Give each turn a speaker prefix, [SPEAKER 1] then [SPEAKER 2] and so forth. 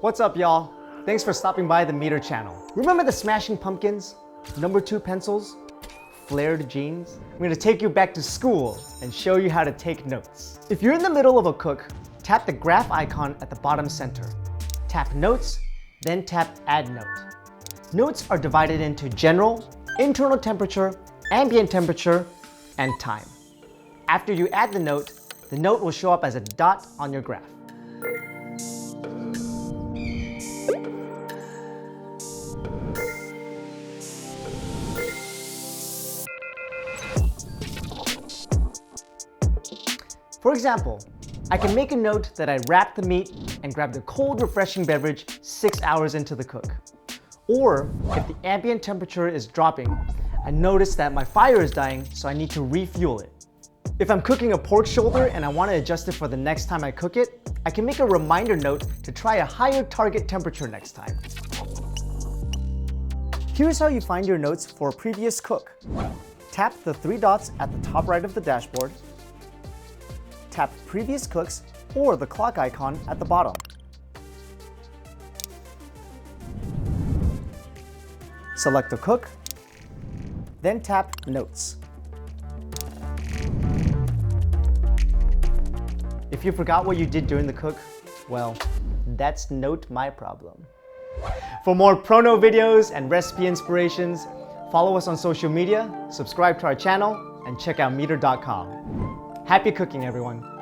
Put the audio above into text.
[SPEAKER 1] What's up, y'all? Thanks for stopping by the MEATER channel. Remember the Smashing Pumpkins, number 2 pencils, flared jeans? I'm gonna take you back to school and show you how to take notes. If you're in the middle of a cook, tap the graph icon at the bottom center. Tap Notes, then tap Add Note. Notes are divided into general, internal temperature, ambient temperature, and time. After you add the note will show up as a dot on your graph. For example, I can make a note that I wrapped the meat and grabbed a cold, refreshing beverage 6 hours into the cook. Or, if the ambient temperature is dropping, I notice that my fire is dying, so I need to refuel it. If I'm cooking a pork shoulder and I want to adjust it for the next time I cook it, I can make a reminder note to try a higher target temperature next time. Here's how you find your notes for a previous cook. Tap the 3 dots at the top right of the dashboard. Tap Previous Cooks or the clock icon at the bottom. Select a cook, then tap Notes. If you forgot what you did during the cook, well, that's not my problem. For more Prono videos and recipe inspirations, follow us on social media, subscribe to our channel, and check out MEATER.com. Happy cooking, everyone!